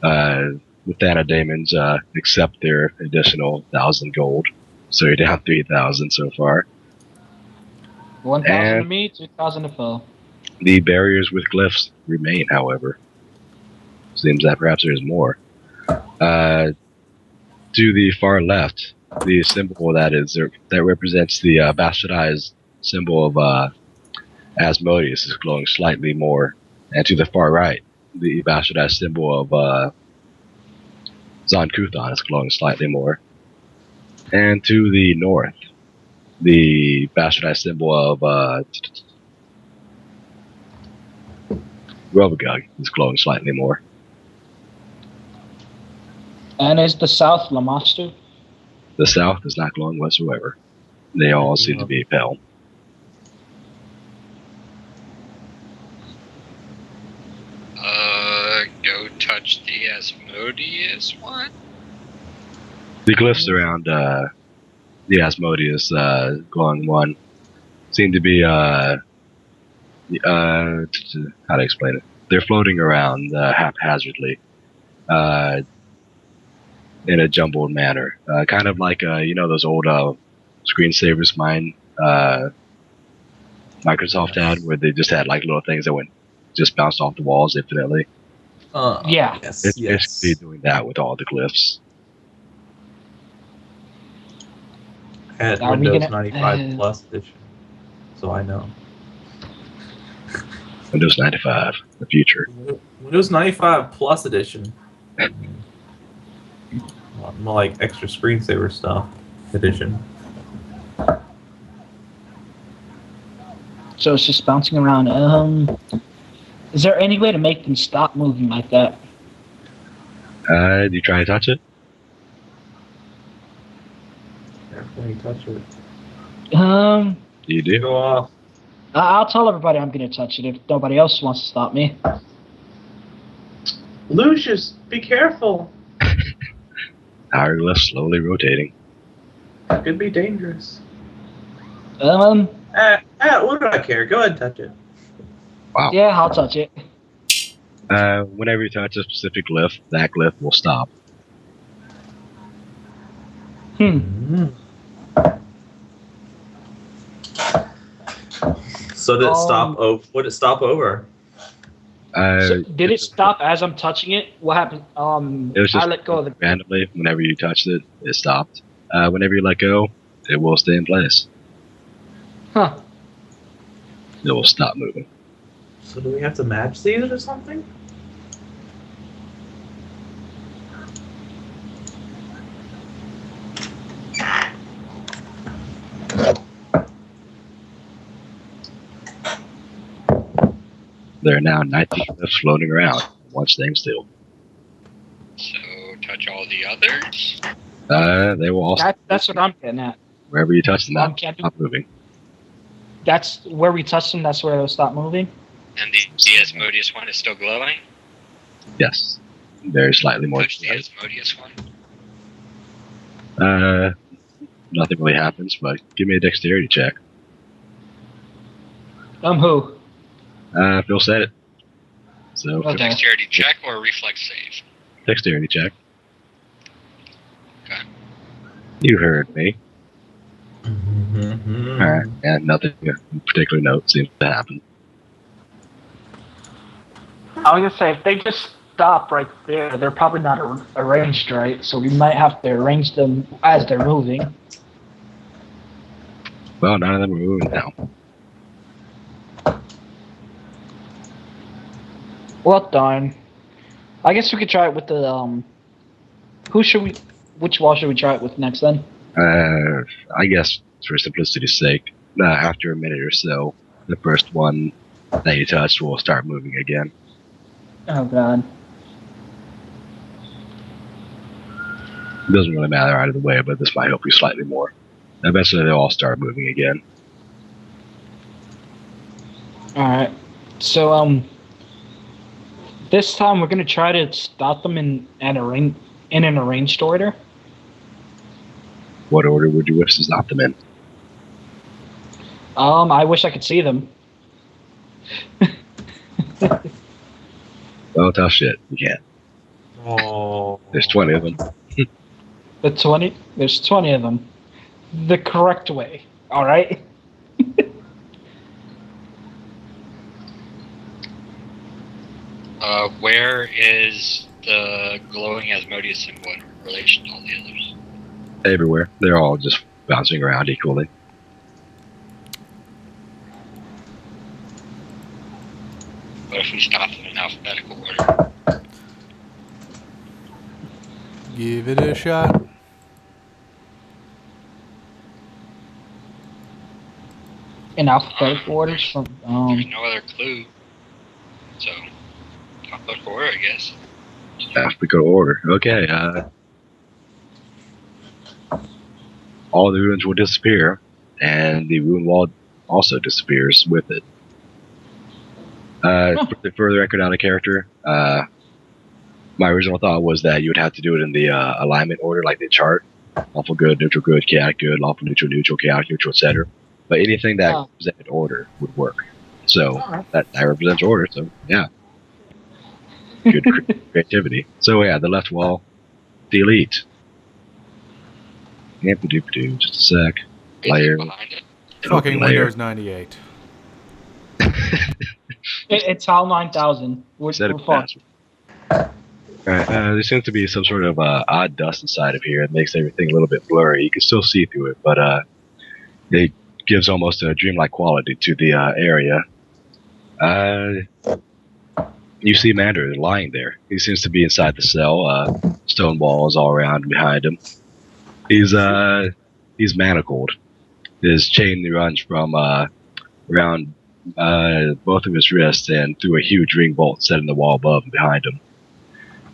The Thanadaemons accept their additional 1,000 gold, so you're down 3,000 so far. 1,000 to me, 2,000 to Phil. The barriers with glyphs remain, however. Seems that perhaps there's more. To the far left, the symbol that represents the bastardized symbol of Asmodeus is glowing slightly more, and to the far right, the bastardized symbol of Zon-Kuthon is glowing slightly more. And to the north, the bastardized symbol of Robogug is glowing slightly more. And is the south Lamaster? The south is not glowing whatsoever. They all seem to be pale. Go touch the Asmodeus one? The glyphs around the Asmodeus glowing one seem to be how to explain it? They're floating around haphazardly in a jumbled manner, kind of like those old screensavers mine Microsoft had, where they just had like little things that just bounced off the walls infinitely. Yeah. It's basically doing that with all the glyphs. I had Windows 95 Plus edition, so I know. Windows 95, the future. Windows 95 Plus edition. More like extra screensaver stuff edition. So it's just bouncing around. Is there any way to make them stop moving like that? Do you try to touch it? When you touch it. You do? Go off. I'll tell everybody I'm going to touch it if nobody else wants to stop me. Lucius, be careful. Hourglass slowly rotating. It could be dangerous. What do I care? Go ahead and touch it. Wow. Yeah, I'll touch it. Whenever you touch a specific glyph, that glyph will stop. So did it stop? Would it stop over? So did it stop as I'm touching it? What happened? It was just I let go of the randomly. Whenever you touched it, it stopped. Whenever you let go, it will stay in place. Huh. It will stop moving. So do we have to match these or something? There are now 19 glyphs floating around, one staying still. So touch all the others? They will all stop. That's what I'm getting at. Wherever you touch them, stop moving. That's where we touch them, that's where they'll stop moving? And the Asmodeus one is still glowing? Yes. Very slightly more. Touch the Asmodeus one? Nothing really happens, but give me a dexterity check. Who? Phil said it. So Okay. Dexterity check or reflex save? Dexterity check. Okay. You heard me. Alright, and nothing in particular note seems to happen. I was gonna say, if they just stop right there, they're probably not arranged right, so we might have to arrange them as they're moving. Well, none of them are moving now. Well, darn. I guess we could try it with the, which wall should we try it with next then? I guess for simplicity's sake, after a minute or so, the first one that you touch will start moving again. Oh, God. It doesn't really matter either way, but this might help you slightly more. Eventually they'll all start moving again. Alright. So, this time we're gonna try to stop them in an arranged order. What order would you wish to stop them in? I wish I could see them. Oh, tough shit. You can't. Oh. There's 20 of them. There's 20 of them. The correct way. All right. Where is the glowing Asmodeus symbol in relation to all the others? Everywhere. They're all just bouncing around equally. What if we stop them in alphabetical order? Give it a shot. In alphabetical orders from There's no other clue. So, alphabetical order, I guess. Alphabetical order. Okay. All the ruins will disappear, and the ruin wall also disappears with it. For the record out of character, my original thought was that you would have to do it in the alignment order, like the chart: lawful good, chaotic good, lawful neutral, chaotic neutral, etc. But anything that represented order would work. So that represents order. So yeah, good creativity. So yeah, the left wall, delete. Yep-a-doop-a-doo, just a sec. Layer. Behind it. Fucking layer. Windows 98. It's HAL 9000. We're fucked. Alright, there seems to be some sort of odd dust inside of here. It makes everything a little bit blurry. You can still see through it, but it gives almost a dreamlike quality to the area. You see Mander lying there. He seems to be inside the cell. Stone walls all around behind him. He's manacled. His chain runs from around both of his wrists and through a huge ring bolt set in the wall above and behind him.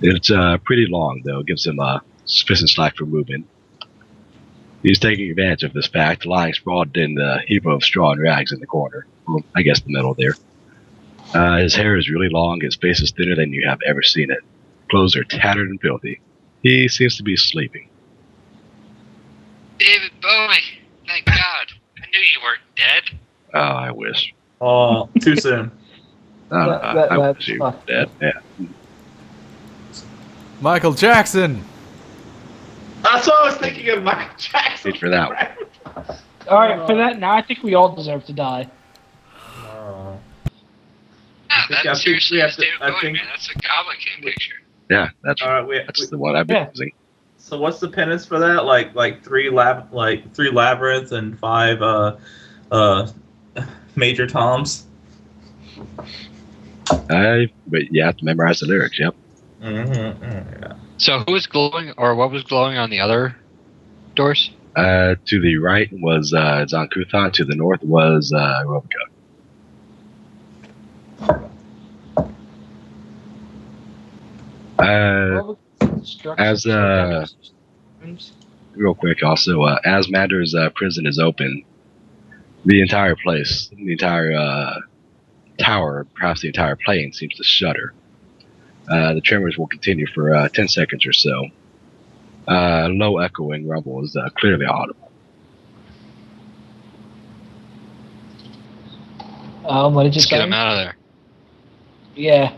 It's pretty long, though. It gives him sufficient slack for movement. He's taking advantage of this fact, lying sprawled in the heap of straw and rags in the corner. Well, I guess the middle there. His hair is really long. His face is thinner than you have ever seen it. Clothes are tattered and filthy. He seems to be sleeping. David Bowie! Thank God! I knew you weren't dead. Oh, I wish. Oh, too soon. I wish you were dead. Yeah. Michael Jackson! That's what I was thinking of, Michael Jackson. Wait for that one. All right, for that, now I think we all deserve to die. That seriously is David Bowie, man. That's a Goblin King picture. Yeah, that's the one I've been using. So what's the penance for that? Like three labyrinths and 5 major toms. But you have to memorize the lyrics. Yep. Yeah. So who was glowing, or what was glowing on the other doors? To the right was Zankuthan. To the north was Robica. Real quick, also, as Mander's prison is open, the entire place, the entire tower, perhaps the entire plane, seems to shudder. The tremors will continue for 10 seconds or so. Low echoing rumble is clearly audible. What did you say? Get him out of there. Yeah.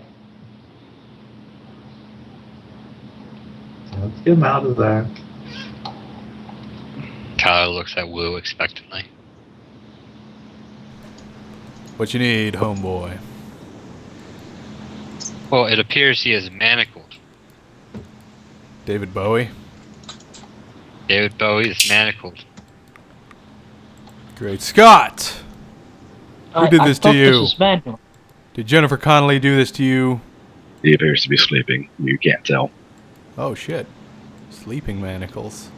Let's get him out of there. Tyler looks at Wu expectantly. What you need, homeboy? Well, it appears he is manacled. David Bowie? David Bowie is manacled. Great Scott! Who did this to you? This was Did Jennifer Connelly do this to you? He appears to be sleeping. You can't tell. Oh shit. Sleeping manacles.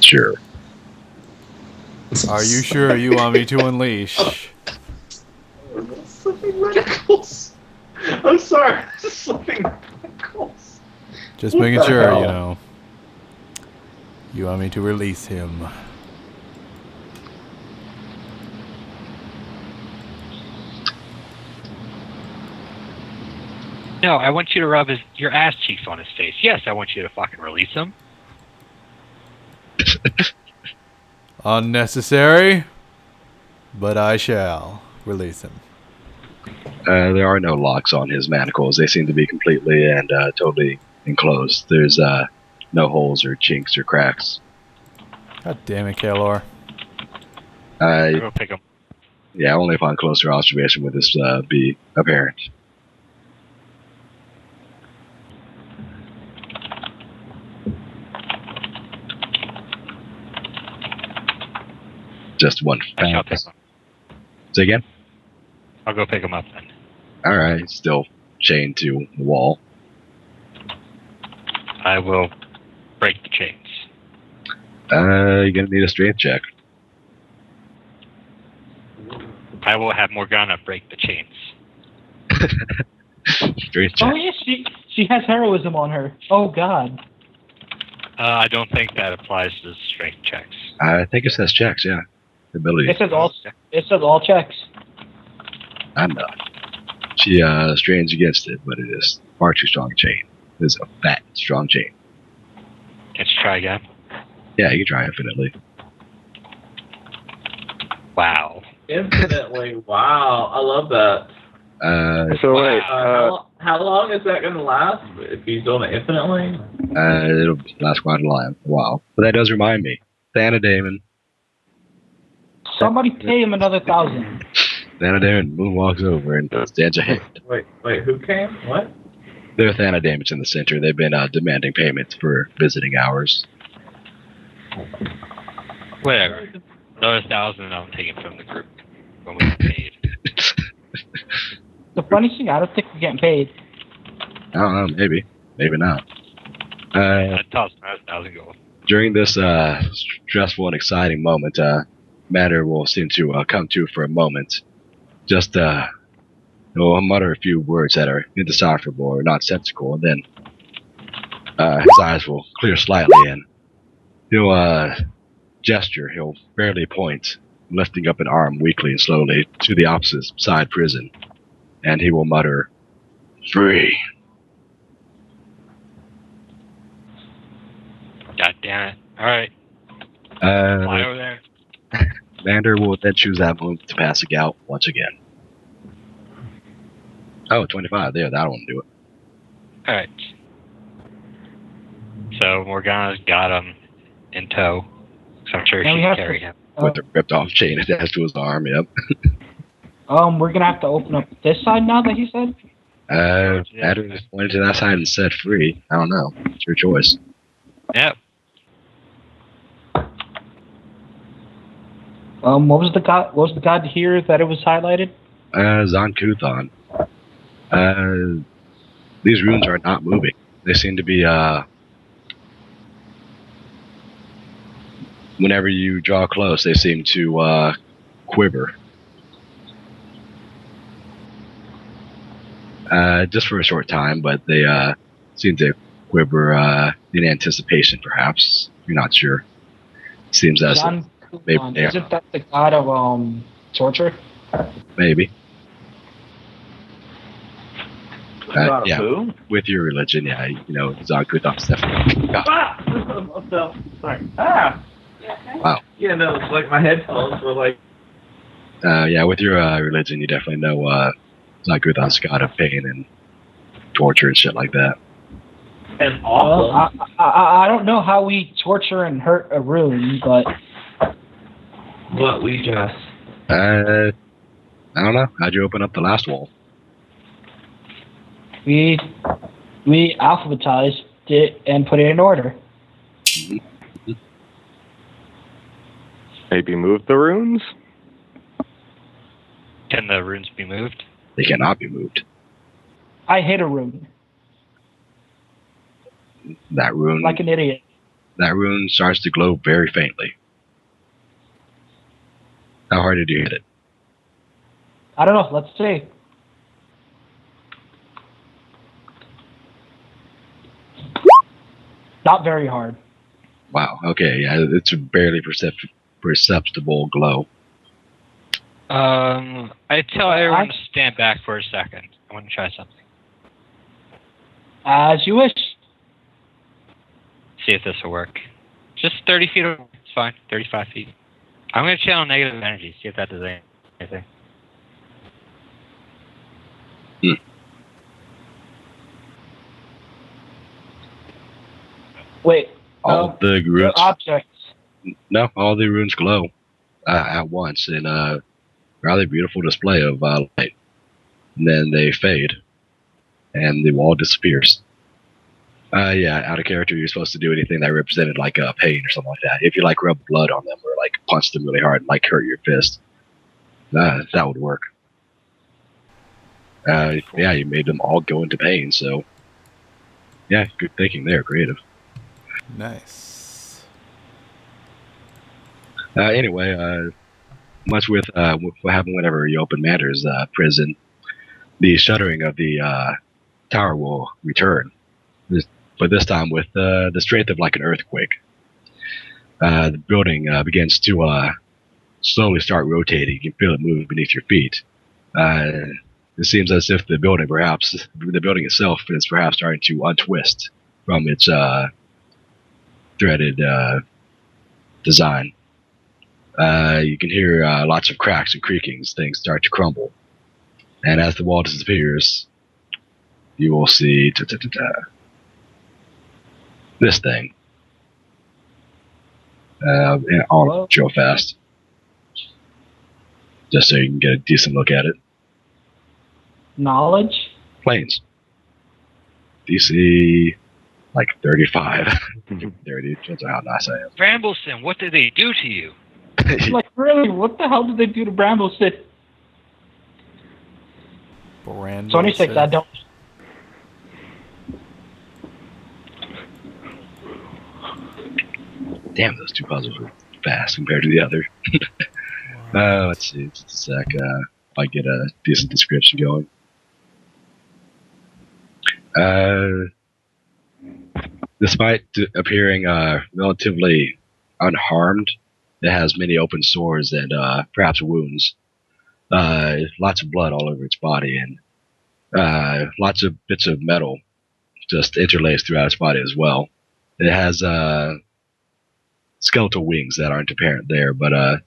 Sure. Are you sure you want me to unleash? Slipping manacles. I'm sorry. Slipping manacles. Just making sure, you know. You want me to release him. No, I want you to rub your ass cheeks on his face. Yes, I want you to fucking release him. Unnecessary, but I shall release him. There are no locks on his manacles. They seem to be completely and totally enclosed. There's no holes or chinks or cracks. God damn it, Kaelor. I'll go pick him. Yeah, only upon closer observation would this be apparent. Just one I shall pick fact. him. Say again? I'll go pick him up then. Alright, still chained to the wall. I will break the chains. You're gonna need a strength check. I will have Morgana break the chains. Strength check. Oh yeah, she has heroism on her. Oh god. I don't think that applies to strength checks. I think it says checks, yeah. Ability. It says all checks. I'm not. She strains against it, but it is far too strong a chain. It is a fat, strong chain. Let's try again. Yeah, you can try infinitely. Wow. Infinitely. Wow. I love that. So wait, How long is that going to last if he's doing it infinitely? It'll last quite a while. But that does remind me. Thana Damon. Somebody pay him another 1,000. Thana Damon moonwalks over and stands ahead. Wait, who came? What? There are Thana Damons in the center. They've been demanding payments for visiting hours. Whatever. Another 1,000 I'm taking from the group when we get paid. The funny thing, I don't think we're getting paid. I don't know, maybe. Maybe not. I'd toss another 1,000 gold. During this stressful and exciting moment, matter will seem to come to for a moment. Just he'll mutter a few words that are indecipherable or nonsensical, and then his eyes will clear slightly, and he'll gesture. He'll barely point, lifting up an arm weakly and slowly to the opposite side prison, and he will mutter, "Free." God damn it. Alright. Fly over there. Vander will then choose that move to pass a gout once again. Oh, 25. There, that won't do it. Alright. So Morgana's got him in tow. So I'm sure she can carry him. With the ripped off chain attached to his arm, yep. We're gonna have to open up this side now that he said? Vander just pointed to that side and said free. I don't know. It's your choice. Yep. What was the god here that it was highlighted? Zonkuthon. These runes are not moving. They seem to be, whenever you draw close, they seem to, quiver. Just for a short time, but they, seem to quiver, in anticipation, perhaps. You're not sure. Seems as maybe isn't that the god of, torture? Maybe. Yeah. Who? With your religion, yeah, you know, Zonkuthon's definitely God. Ah! Sorry. Ah! Wow. Yeah, no, it's like my headphones were like... Yeah, with your religion, you definitely know Zonkuthon's god of pain and torture and shit like that. And awful. Well, I don't know how we torture and hurt a rune, but... But we just... I don't know. How'd you open up the last wall? We alphabetized it and put it in order. maybe move the runes? Can the runes be moved? They cannot be moved. I hit a rune. That rune, Like an idiot. that rune starts to glow very faintly. How hard did you hit it? I don't know. Let's see. Not very hard. Wow. Okay. Yeah, it's a barely perceptible glow. I tell everyone to stand back for a second. I want to try something. As you wish. See if this will work. Just 30 feet away. It's fine. 35 feet. I'm going to channel negative energy. See if that does anything. Wait. All the runes. Objects. No, all the runes glow at once in a rather beautiful display of light. And then they fade, and the wall disappears. Yeah, out of character, you're supposed to do anything that represented like pain or something like that. If you like rub blood on them or like punch them really hard and like hurt your fist, that would work. Yeah, you made them all go into pain, so yeah, good thinking there, creative. Nice. Anyway, much with what happened whenever you open Mander's prison, the shuddering of the tower will return, but this time with the strength of like an earthquake. The building begins to slowly start rotating. You can feel it move beneath your feet. It seems as if the building itself is perhaps starting to untwist from its threaded design. You can hear lots of cracks and creakings. Things start to crumble. And as the wall disappears, you will see this thing. On real fast. Just so you can get a decent look at it. Knowledge? Planes. DC like 35. 30, depends on how nice I am. Brambleson, what did they do to you? Like, really? What the hell did they do to Brambleson? 26, I don't. Damn, those two puzzles were fast compared to the other. Let's see, just a sec. If I get a decent description going. Despite appearing relatively unharmed, it has many open sores and perhaps wounds. Lots of blood all over its body, and lots of bits of metal just interlaced throughout its body as well. It has skeletal wings that aren't apparent there, but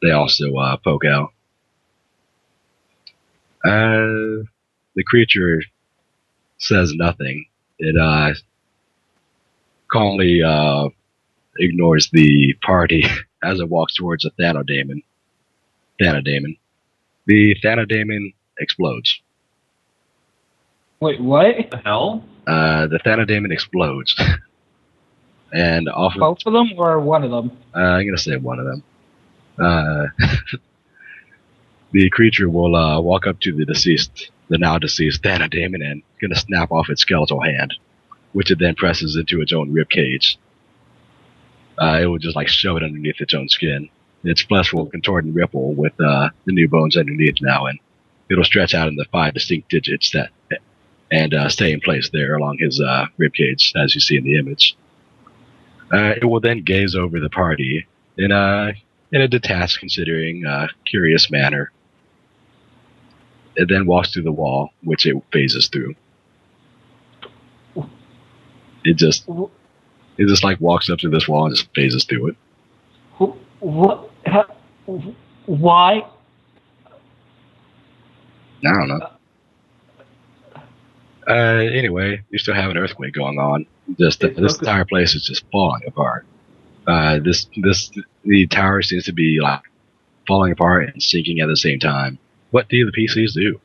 they also poke out. The creature says nothing. It calmly ignores the party as it walks towards a Thanodamon. The Thanodamon explodes. Wait, what? What the hell? The Thanodamon explodes. And off of, both of them or one of them? I'm going to say one of them. The creature will walk up to the now deceased Thanodamon, and going to snap off its skeletal hand, which it then presses into its own rib cage. It will just like shove it underneath its own skin. Its flesh will contort and ripple with the new bones underneath now, and it'll stretch out into 5 distinct digits and stay in place there along his rib cage, as you see in the image. It will then gaze over the party in a detached, considering, curious manner. It then walks through the wall, which it phases through. It just like walks up to this wall and just phases through it. What? Why? I don't know. Anyway, you still have an earthquake going on. Just this entire place is just falling apart. The tower seems to be like falling apart and sinking at the same time. What do the PCs do?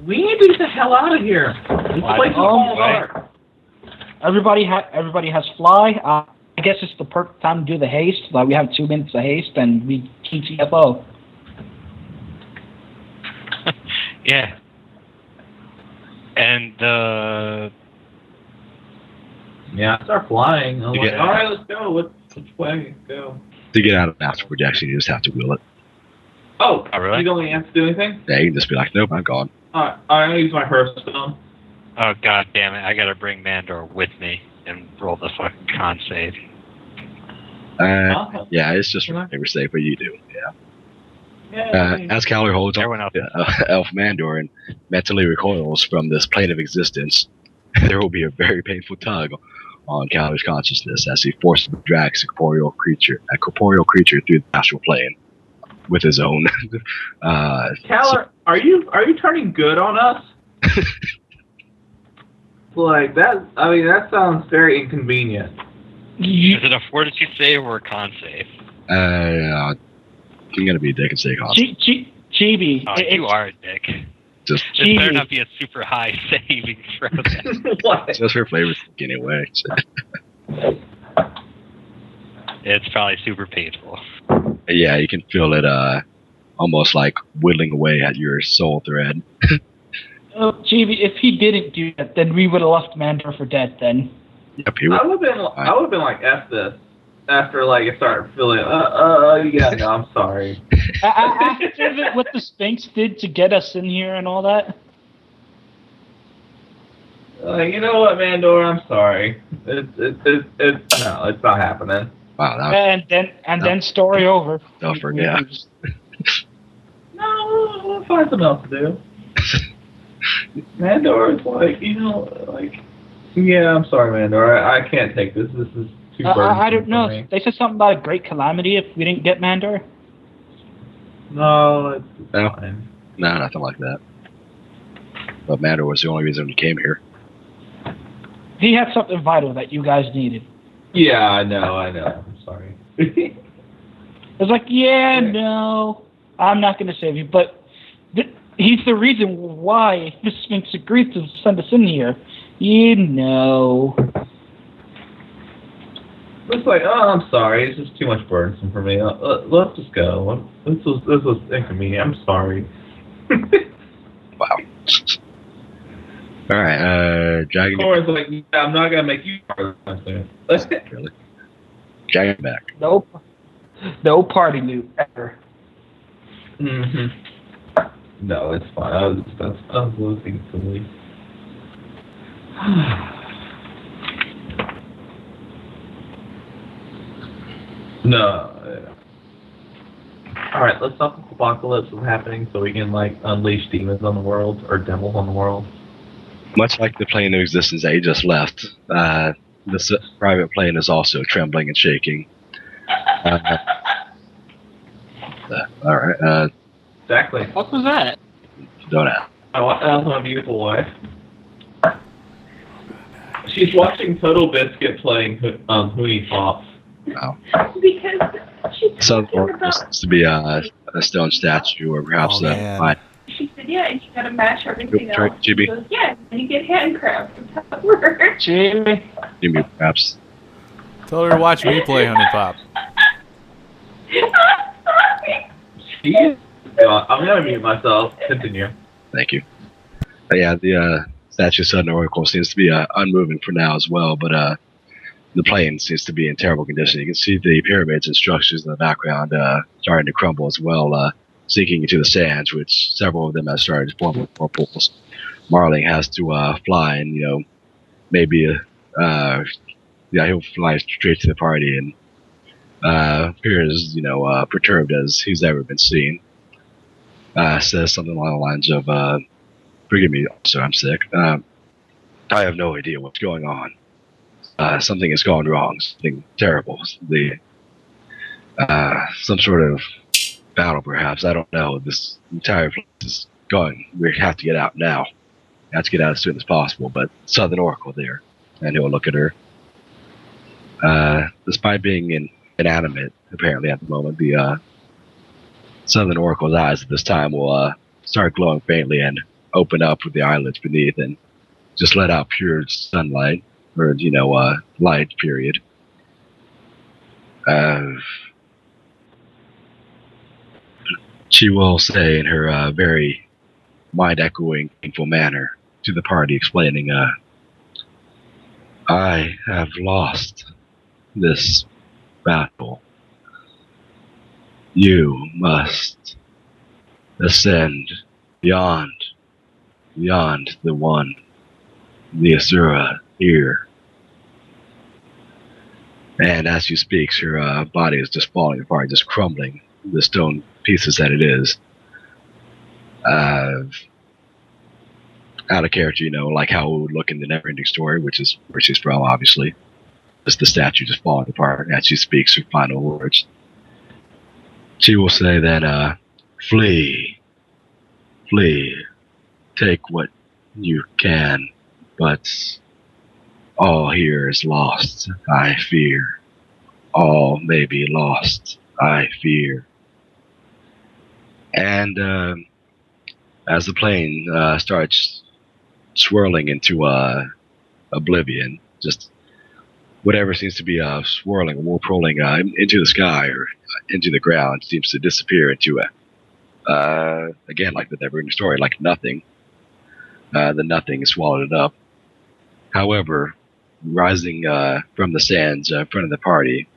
We need to get the hell out of here. This place is falling apart. Everybody has fly. I guess it's the perfect time to do the haste. Like, we have 2 minutes of haste, and we TTFO. Yeah. And yeah, start flying. I'm like, Yeah. all right, let's go. Which way? Go. To get out of astral projection, you just have to will it. Oh, really? You don't have to do anything? Yeah, you can just be like, nope, I'm gone. Alright, I'm gonna use my Hearthstone. oh god damn it, I gotta bring Mandor with me and roll the fucking con save. Yeah, it's just never safe, but you do. Yeah. Yeah. As Cowler holds Everyone on else. to Elf Mandor and mentally recoils from this plane of existence, there will be a very painful tug on Cowler's consciousness as he forcibly drags a corporeal creature through the astral plane with his own. Cowler, are you turning good on us? Like that. I mean, that sounds very inconvenient. Is it a fortitude save or a con save? I'm gonna be a dick and say con. GB. Oh, you are a dick. Just It better not be a super high saving throw. What? just for flavors anyway. It's probably super painful. Yeah, you can feel it almost like whittling away at your soul thread. Oh, GB, if he didn't do that, then we would have left Mandor for dead then. Yep, he would. I would have been like, F this. After like it started feeling, yeah, no, I'm sorry. After what the Sphinx did to get us in here and all that. Like, you know what, Mandor, I'm sorry. It's not happening. Wow, that was, And then story over. don't forget. No, we'll find something else to do. Mandor is like, yeah, I'm sorry, Mandor. I can't take this. This is too burdensome I don't know. for me. They said something about a great calamity if we didn't get Mandor. No, it's No. fine. No, nothing like that. But Matter was the only reason we came here. He had something vital that you guys needed. Yeah, I know. I'm sorry. It was like, yeah, no, I'm not going to save you, but he's the reason why the Sphinx agreed to send us in here. You know. It's like, oh, I'm sorry. It's just too much burdensome for me. Let's just go. This was inconvenient. I'm sorry. Wow. Alright, Dragon. Cora's like, yeah, I'm not gonna make you part of this. Really? Dragon back. No party loot ever. No, it's fine. I was losing silly. No. Alright, let's stop the apocalypse from happening so we can, like, unleash demons on the world, or devils on the world. Much like the plane of existence that he just left, this private plane is also trembling and shaking. Alright, Exactly. What was that? don't ask. I also have a beautiful wife. She's watching Total Biscuit playing Hoonie Pops. Wow. Because she's So talking or about, seems to be a stone statue or perhaps Oh, man. mine. she said, yeah, and you gotta match everything Try- else. GB. She goes, yeah, and you get hand crabs. That's how it works. Jimmy. Jimmy, perhaps. Tell her to watch me play Honey Pop. She is. I'm gonna mute myself. Continue. Thank you. Yeah, the statue of Southern Oracle seems to be unmoving for now as well, but the plane seems to be in terrible condition. You can see the pyramids and structures in the background starting to crumble as well, sinking into the sands, which several of them have started to form whirlpools. Marling has to fly and, maybe, he'll fly straight to the party and appears, perturbed as he's ever been seen. Says something along the lines of, forgive me, sir, I'm sick. I have no idea what's going on. Something has gone wrong. Something terrible. Some sort of battle, perhaps. I don't know. This entire place is going. We have to get out now. We have to get out as soon as possible. But Southern Oracle there, and he'll look at her. Despite being inanimate, apparently at the moment, the Southern Oracle's eyes at this time will start glowing faintly and open up with the eyelids beneath and just let out pure sunlight. Or, light, period. She will say in her very mind-echoing, painful manner to the party, explaining, I have lost this battle. You must ascend beyond the one, the Asura here. And as she speaks, her body is just falling apart, just crumbling, the stone pieces that it is. Out of character, like how it would look in the Neverending Story, which is where she's from, obviously. Just the statue just falling apart as she speaks her final words. She will say that, flee, take what You can, but all here is lost, I fear. All may be lost, I fear. And as the plane starts swirling into oblivion, just whatever seems to be swirling, warp rolling into the sky or into the ground seems to disappear into again, like the never-ending story, like nothing. The nothing is swallowed up. However, rising from the sands in front of the party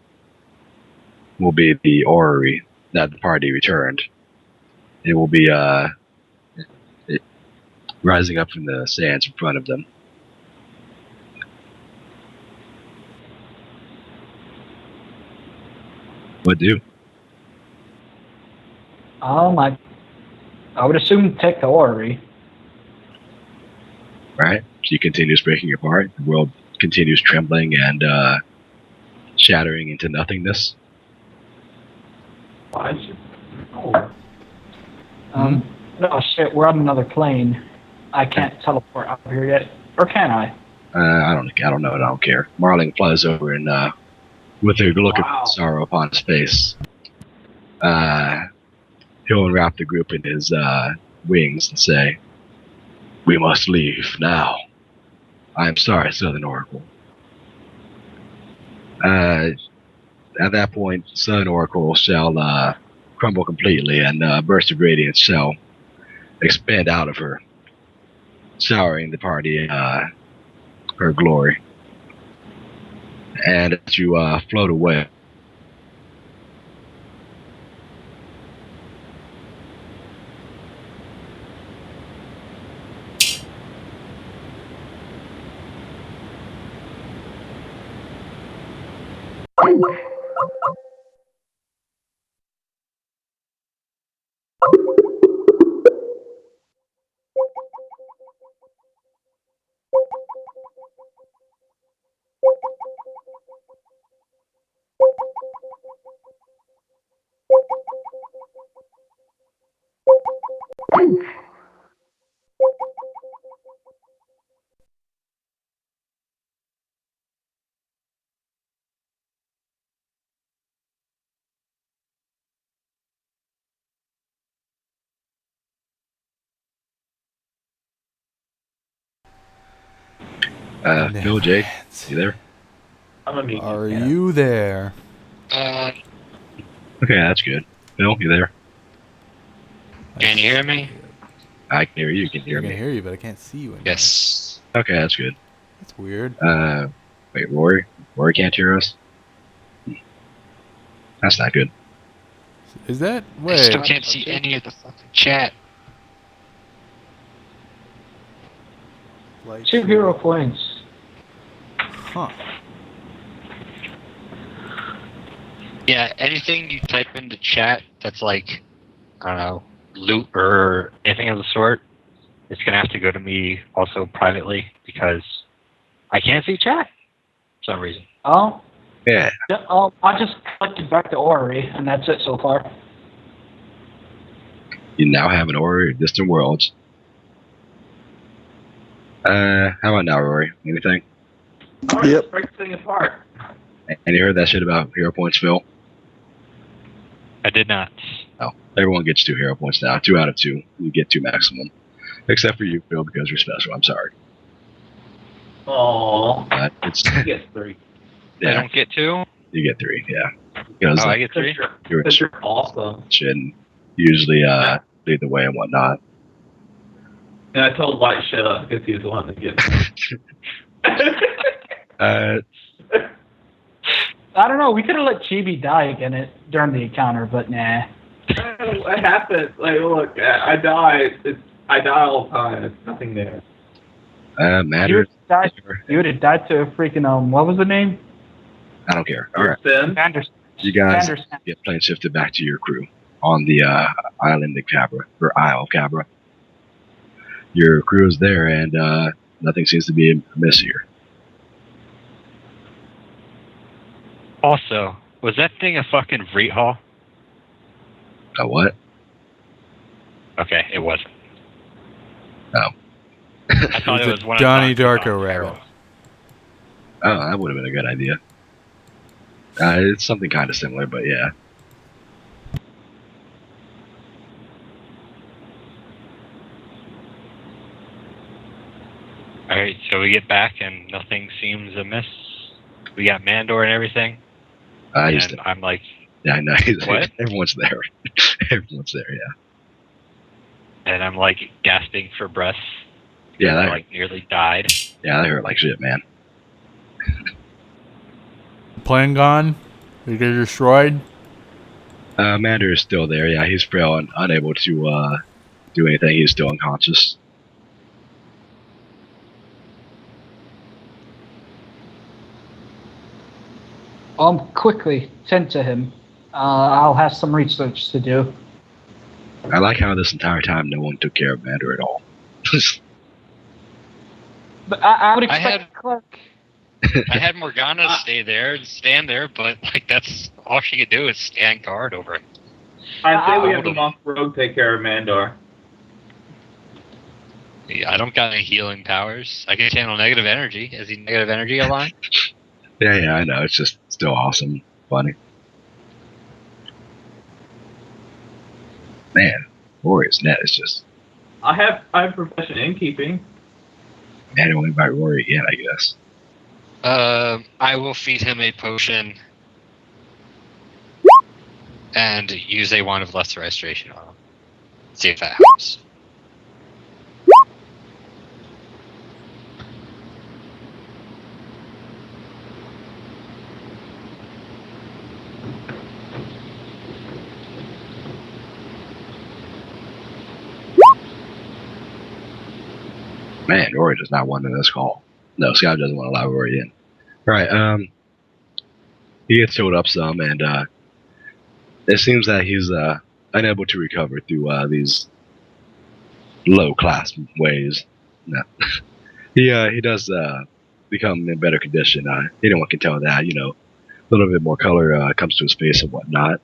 will be the orrery that the party returned. It will be rising up from the sands in front of them. What do? I would assume take the orrery. Right? She continues breaking apart. The world continues trembling and shattering into nothingness. Why should... Oh. Oh shit, we're on another plane. I can't teleport out here yet. Or can I? I don't know. I don't care. Marling flies over and with a look of sorrow upon his face, he'll enwrap the group in his wings and say, "We must leave now. I am sorry, Southern Oracle." At that point, Southern Oracle shall crumble completely, and a burst of radiance shall expand out of her, showering the party her glory. And as you float away, Phil, Jade, you there? I'm a meet Are you there? Okay, that's good. Phil, you there? Can you hear me? I can hear you. You can hear I can me. hear you, but I can't see you anymore. Yes. Okay, that's good. That's weird. Wait, Rory? Rory can't hear us? That's not good. Is that... I Wait. still can't see any of the fucking chat. Like 2 hero points. Huh. Yeah, anything you type into chat that's like, I don't know, loot or anything of the sort, it's gonna have to go to me also privately because I can't see chat for some reason. Oh, Yeah. oh, I just collected back the orrery, and that's it so far. You now have an Orrery of Distant Worlds. How about now, Rory? Anything? Alright, let's break the thing apart. And you heard that shit about hero points, Phil? I did not. No. Everyone gets 2 hero points now. 2 out of 2. You get 2 maximum. Except for you, Phil, because you're special. I'm sorry. Aww. But it's He gets 3. I yeah, don't get 2? you get 3. Yeah, because I get 3? you're Because you're awesome. and usually lead the way and whatnot. And I told White shut up because he was the one that gets I don't know, we could have let Chibi die again during the encounter, but nah. What happened? Like, look, I die. I die all the time. It's nothing there. Matter. You would have died to a freaking, what was the name? I don't care. All right, Sin? Anderson. you guys Anderson. get plane shifted back to your crew on the island of Cabra, or Isle of Cabra. Your crew is there, and nothing seems to be amiss here. Also, was that thing a fucking Vreet Hall? A what? Okay, it wasn't. Oh. I thought It it was was a one Donnie of Dr. Darko rabbit. Darrell's. Oh, that would have been a good idea. It's something kind of similar, but yeah. Alright, so we get back and nothing seems amiss. We got Mandor and everything. He's And I'm like, yeah, I know. What? Everyone's there. Everyone's there. Yeah. and I'm like gasping for breath. Yeah, I that like nearly died. Yeah, that hurt like shit, man. Plane gone? Did it get destroyed? Mander is still there. Yeah, he's frail and unable to do anything. He's still unconscious. Quickly tend to him. I'll have some research to do. I like how this entire time no one took care of Mander at all. But I would expect had- Clark. I had Morgana stay there and stand there, but like that's all she could do is stand guard over it. I say we I have the Moth Rogue take care of Mandor. Yeah, I don't got any healing powers. I can channel negative energy. Is he negative energy a line? Yeah, I know. It's just still awesome, funny. Man, Rory's net is just. I have profession innkeeping. Man, I won't invite Rory again, I guess. I will feed him a potion and use a wand of lesser restoration on him. See if that helps. Man, Rory does not want in this call. No, Scout doesn't want to allow Rory in. Right, he gets healed up some, and it seems that he's unable to recover through these low-class ways. No. he does become in better condition. Anyone can tell that, a little bit more color comes to his face and whatnot.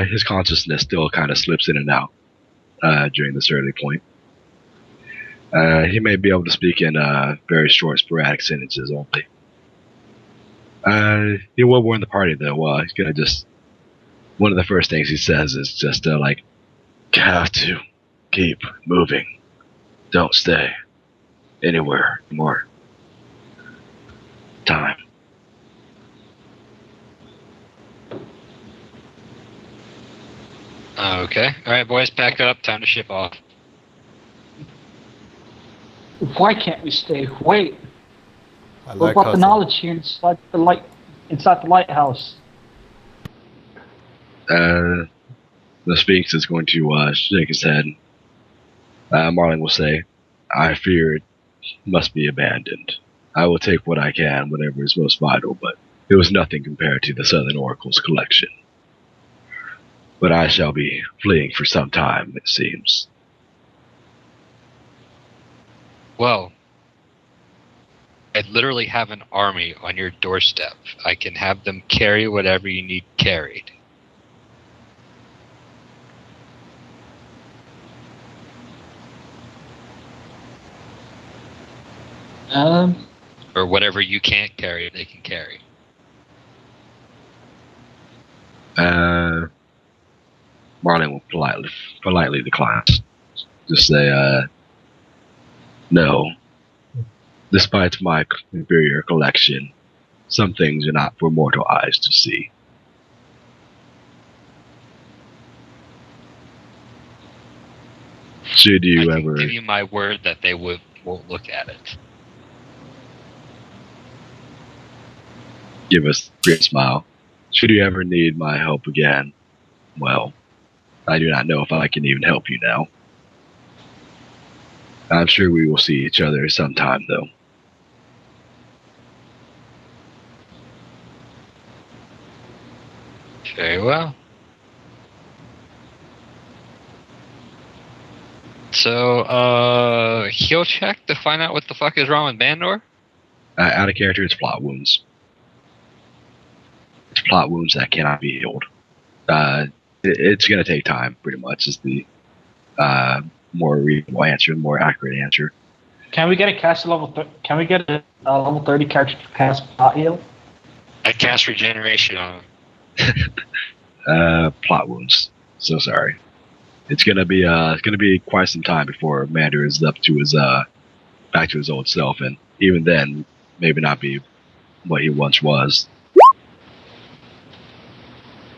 His consciousness still kind of slips in and out during this early point. He may be able to speak in very short, sporadic sentences only. He will warn the party, though. He's gonna one of the first things he says is just like, have to keep moving. Don't stay anywhere more time. Okay. Alright, boys, pack up. Time to ship off. Why can't we stay? Wait. I What like about the hustle. knowledge here inside the lighthouse? The Sphinx is going to shake his head. Marling will say, I fear it must be abandoned. I will take what I can, whatever is most vital, but it was nothing compared to the Southern Oracle's collection. But I shall be fleeing for some time, it seems. Well, I literally have an army on your doorstep. I can have them carry whatever you need carried. Or whatever you can't carry, they can carry. Marling will politely decline. Just say, no. Despite my inferior collection, some things are not for mortal eyes to see. Should you I ever can give you my word that they won't look at it. give us a great smile, should you ever need my help again, well, I do not know if I can even help you now. I'm sure we will see each other sometime, though. Very well. So, heal check to find out what the fuck is wrong with Bandor? Out of character, it's plot wounds. It's plot wounds that cannot be healed. It's going to take time, pretty much, is the more reasonable answer, more accurate answer. Can we get a cast level? Can we get a level 30 character to cast plot heal? I cast regeneration on him. Plot wounds. So sorry. It's gonna be quite some time before Mander is up to his back to his old self, and even then, maybe not be what he once was.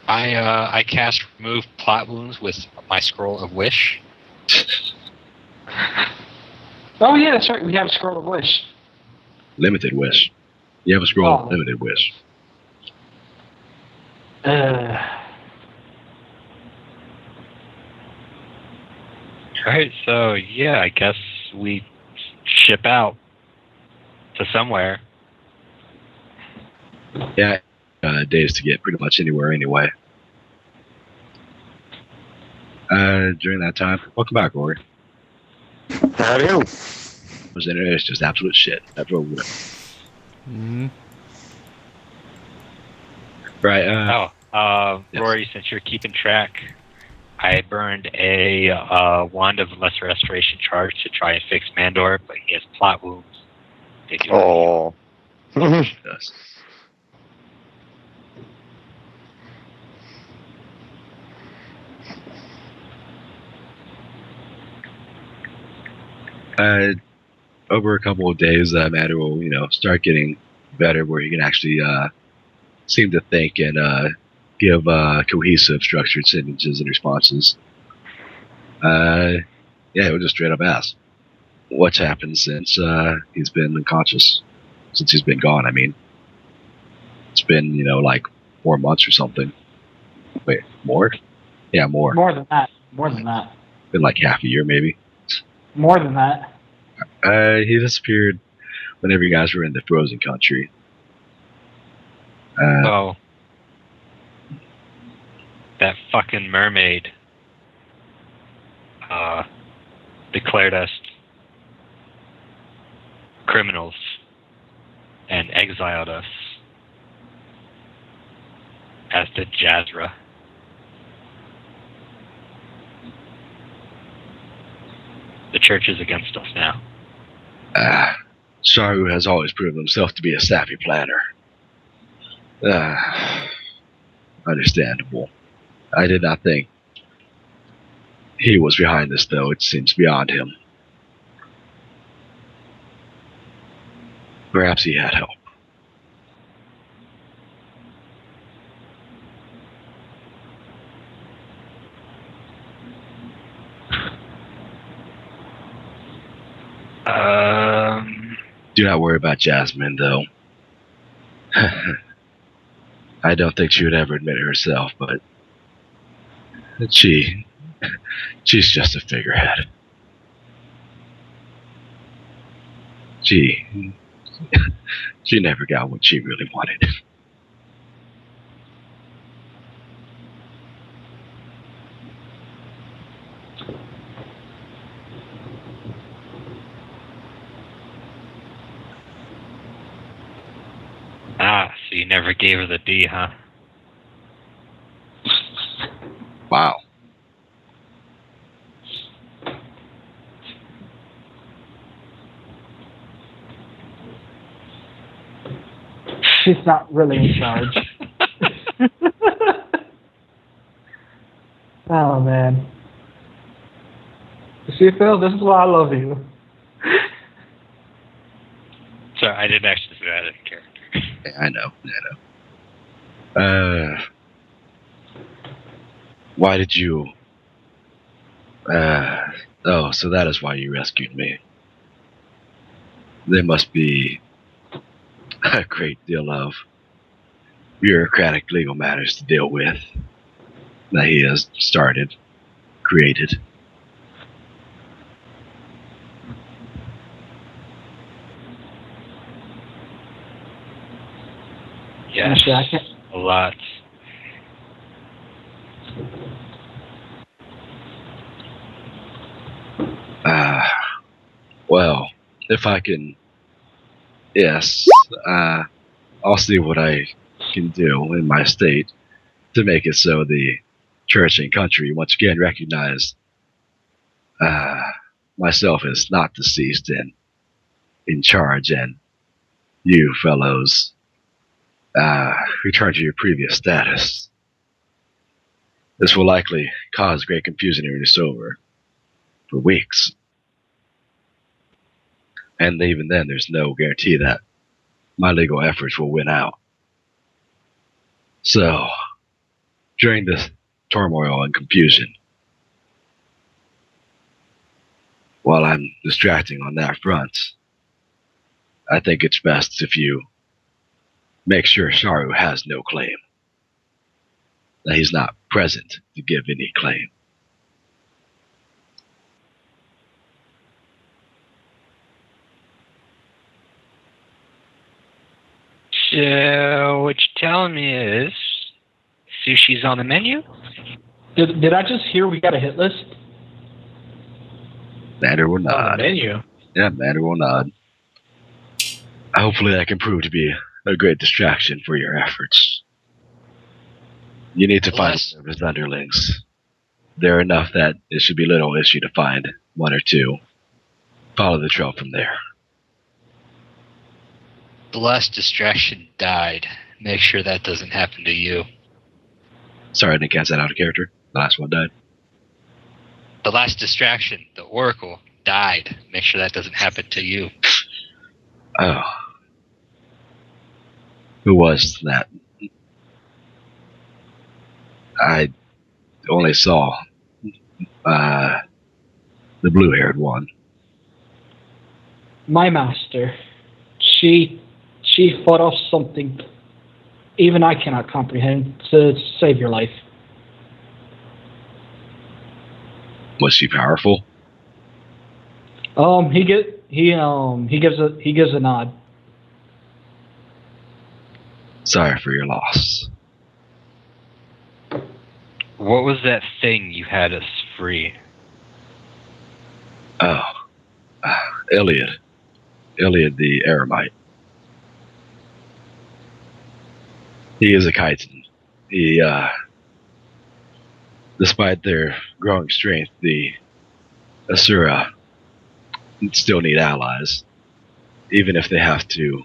I cast remove plot wounds with my scroll of wish. Oh yeah, that's right. We have a scroll of wish. Limited wish. You have a scroll of Oh. limited wish. Alright, so yeah, I guess we ship out to somewhere. Yeah, days to get pretty much anywhere anyway. During that time, welcome back, Rory. How do you? Was internet is just absolute shit. That's what we went. Mm. Right. Yes. Rory, since you're keeping track, I burned a wand of lesser restoration charge to try and fix Mandor, but he has plot wounds. They do not heal. Oh. Yes. Over a couple of days, Matter will, start getting better, where he can actually seem to think and give cohesive, structured sentences and responses. Yeah, it was just straight up ask, "What's happened since he's been unconscious? Since he's been gone? I mean, it's been like 4 months or something. Wait, more? Yeah, more. More than that. More than that. Been like half a year, maybe." More than that. He disappeared whenever you guys were in the frozen country. Oh. That fucking mermaid declared us criminals and exiled us, as did Jazra. The church is against us now. Saru has always proven himself to be a savvy planner. Understandable. I did not think he was behind this, though. It seems beyond him. Perhaps he had help. Do not worry about Jasmine, though. I don't think she would ever admit it herself, but she's just a figurehead. She never got what she really wanted. So you never gave her the D, huh? Wow. She's not really in charge. Oh man. You see, Phil, this is why I love you. Sorry, I didn't actually say that in character. Yeah, I know. Why did you... oh, so that is why you rescued me. There must be a great deal of bureaucratic legal matters to deal with that he has created. Yes, Actually, I can't. a lot. Well, if I can... Yes, I'll see what I can do in my state to make it so the church and country once again recognize myself is not deceased and in charge, and you fellows return to your previous status. This will likely cause great confusion in Risova for weeks. And even then, there's no guarantee that my legal efforts will win out. So, during this turmoil and confusion, while I'm distracting on that front, I think it's best if you make sure Sharu has no claim. That he's not present to give any claim. So, what you're telling me is sushi's on the menu? Did I just hear we got a hit list? Mander will nod. Menu. Yeah, Mander will nod. Hopefully that can prove to be a great distraction for your efforts. You need to find his underlings. There are enough that it should be little issue to find one or two. Follow the trail from there. The last distraction died. Make sure that doesn't happen to you. Sorry, I didn't catch that out of character. The last one died. The last distraction, the Oracle, died. Make sure that doesn't happen to you. Oh. Who was that? I only saw the blue-haired one. My master. She fought off something even I cannot comprehend to save your life. Was she powerful? He gives a nod. Sorry for your loss. What was that thing you had us free? Oh. Iliad. Iliad the Eremite. He is a chitin. He, despite their growing strength, the Asura still need allies, even if they have to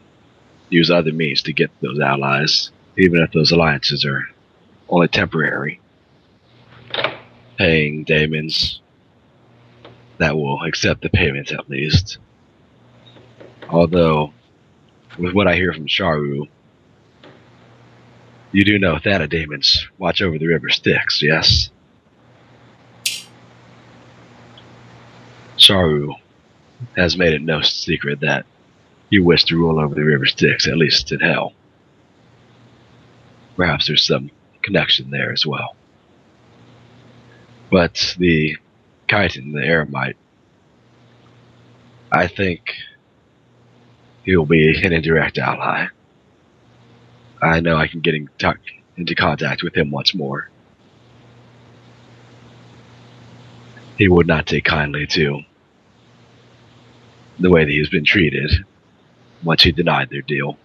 use other means to get those allies, even if those alliances are only temporary. Paying daemons that will accept the payments at least. Although, with what I hear from Sharu, you do know Thanadaemons watch over the river Styx, yes? Sharu has made it no secret that you wish to rule over the river Styx, at least in hell. Perhaps there's some connection there as well. But the chitin, the Eremite, I think he'll be an indirect ally. I know I can get into contact with him once more. He would not take kindly to the way that he's been treated once he denied their deal.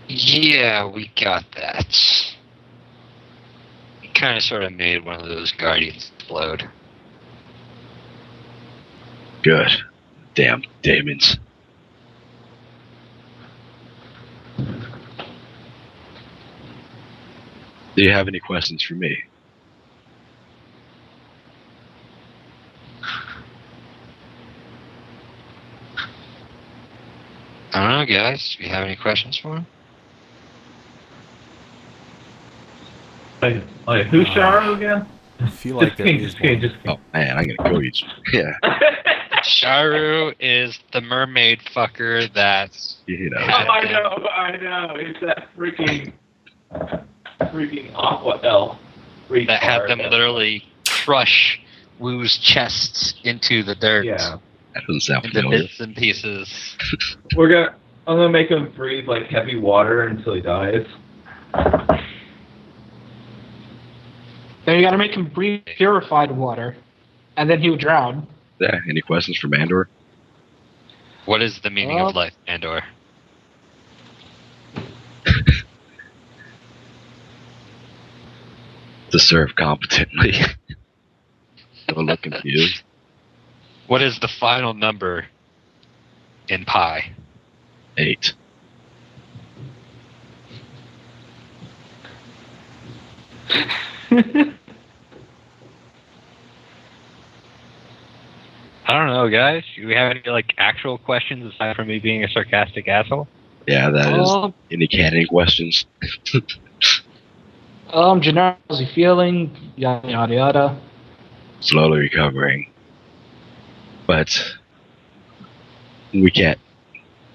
Yeah, we got that. He kind of sort of made one of those guardians explode. Good. Damn daemons. Do you have any questions for me? I don't know, guys. Do you have any questions for him? Like who's Sharu again? I feel like there is one. Oh man, I'm gonna kill you. Yeah. Sharu is the mermaid fucker that's... You know. Oh, I know. It's that freaking aqua elf. that had them literally crush Wu's chests into the dirt. Yeah. That doesn't sound Into familiar. bits and pieces. I'm gonna make him breathe like heavy water until he dies. Then you gotta make him breathe purified water, and then he would drown. Yeah, any questions for Mandor? What is the meaning of life, Andor? To serve competently. Don't look confused. What is the final number in pi? 8. I don't know, guys. Do we have any like actual questions aside from me being a sarcastic asshole? Yeah, that is any canon questions. General, how's he feeling? Yada yada yada. Slowly recovering. But we can't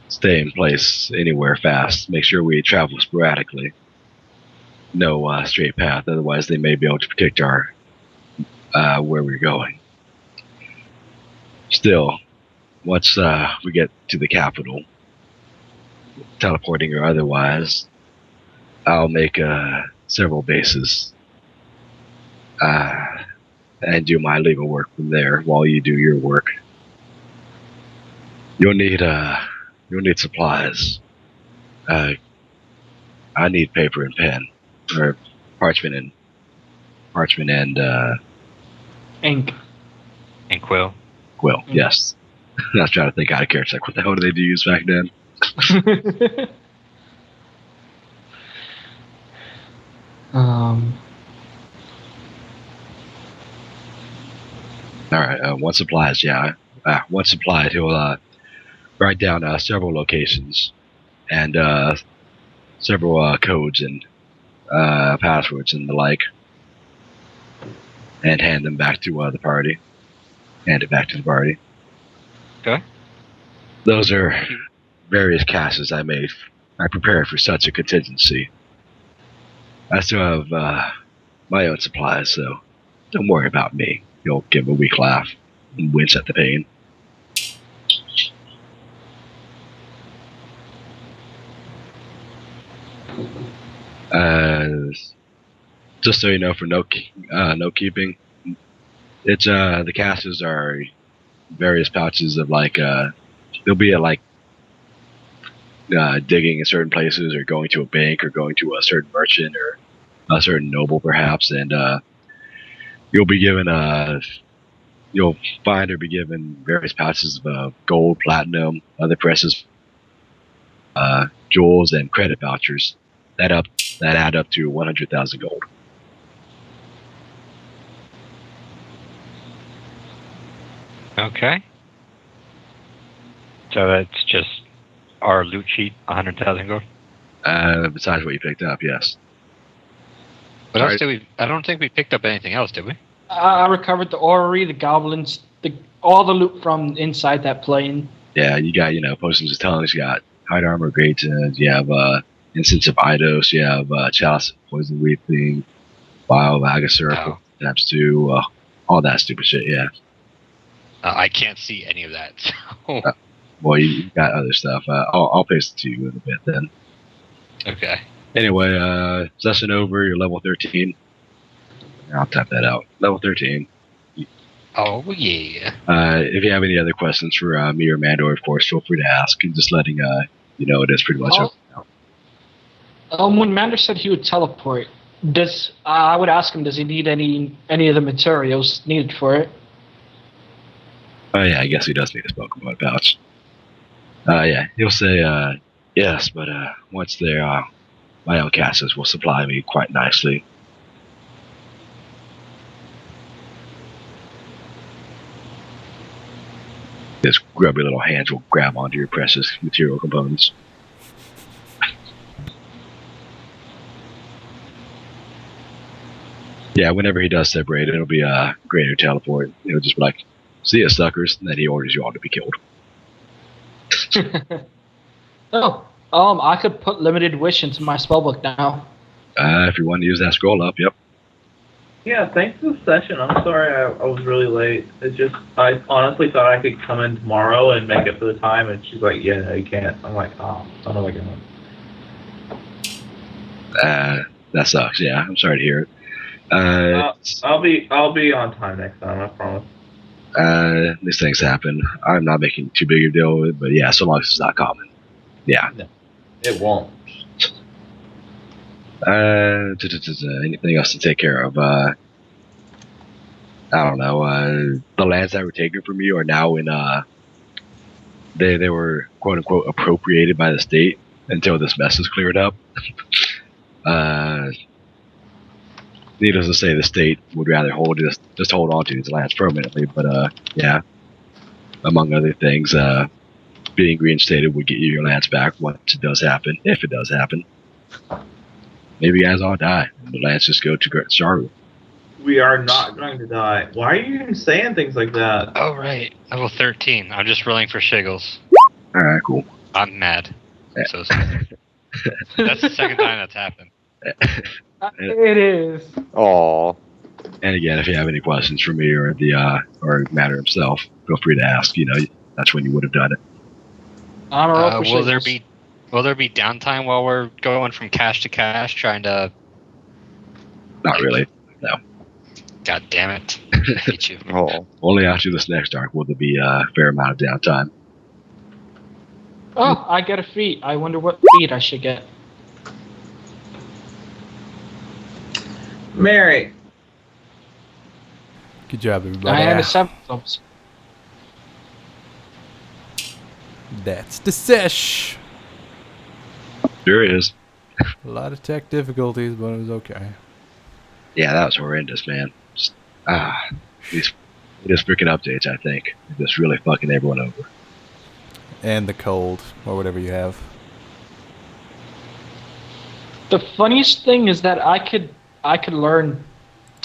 stay in place anywhere fast. Make sure we travel sporadically. No straight path, otherwise they may be able to predict our where we're going. Still, once we get to the capital, teleporting or otherwise, I'll make several bases and do my legal work from there while you do your work. You'll need supplies. I need paper and pen, or parchment and Ink. And quill. quill. Yes. I was trying to think out of character. Like, what the hell did they use back then? All right. One supplies. Yeah. One supplied. He'll write down several locations and several codes and passwords and the like, and hand them back to the party. Hand it back to the party. Okay. Those are various casts I made. I prepared for such a contingency. I still have my own supplies, so don't worry about me. You'll give a weak laugh and wince at the pain. Just so you know, for no keeping, it's the casts are various pouches of like they'll be at like digging in certain places or going to a bank or going to a certain merchant or a certain noble perhaps, and you'll be given you'll find or be given various pouches of gold, platinum, other precious jewels, and credit vouchers that add up to 100,000 gold. Okay. So that's just our loot sheet, 100,000 gold. Besides what you picked up, yes. What else did we? I don't think we picked up anything else, did we? I recovered the orrery, the goblins, all the loot from inside that plane. Yeah, you got potions of tongues, you got hide armor, great tins, you have incense of Eidos, you have chalice of poison weeping, vial of Agassur, taps 2, all that stupid shit. Yeah. I can't see any of that. So. Well, you got other stuff. I'll paste it to you in a bit then. Okay. Anyway, session over. You're level 13. I'll type that out. Level 13. Oh yeah. If you have any other questions for me or Mando, of course, feel free to ask. And just letting it is pretty much open now. When Mander said he would teleport, I would ask him, does he need any of the materials needed for it? Oh yeah, I guess he does need a Pokemon pouch. Yeah, he'll say yes, but once they're my own casters will supply me quite nicely. His grubby little hands will grab onto your precious material components. Yeah, whenever he does separate, it'll be a greater teleport. It'll just be like, see ya, suckers, and then he orders you all to be killed. I could put limited wish into my spellbook now. If you want to use that scroll up, yep. Yeah, thanks for the session. I'm sorry I was really late. It's just, I honestly thought I could come in tomorrow and make it for the time, and she's like, yeah, no, you can't. I'm like, oh, son of a gun. That sucks, yeah. I'm sorry to hear it. I'll be on time next time, I promise. These things happen. I'm not making too big a deal of it, but yeah, so long as it's not common. Yeah. No, it won't. Anything else to take care of? I don't know, the lands that were taken from you are now in, they were quote unquote appropriated by the state until this mess is cleared up. Needless to say, the state would rather just hold on to these lands permanently, but yeah, among other things, being reinstated would get you your lands back once it does happen, if it does happen. Maybe you guys all die, and the lands just go to Sharu. We are not going to die. Why are you even saying things like that? Oh, right. Level 13. I'm just rolling for shiggles. Alright, cool. I'm mad. I'm so sorry. That's the second time that's happened. It is. Aw. And again, if you have any questions for me or the or Matter himself, feel free to ask. You know, that's when you would have done it. On a roll for Will there shiggles. be downtime while we're going from cache to cache, trying to? Not really. No. God damn it! I hate you. Oh. Only after this next arc will there be a fair amount of downtime. Oh, I get a feat. I wonder what feat I should get. Mary, Good job, everybody. I had a 7 thumbs. That's the sesh. Sure is. A lot of tech difficulties, but it was okay. Yeah, that was horrendous, man. Just, these freaking updates, I think, are just really fucking everyone over. And the cold, or whatever you have. The funniest thing is that I could learn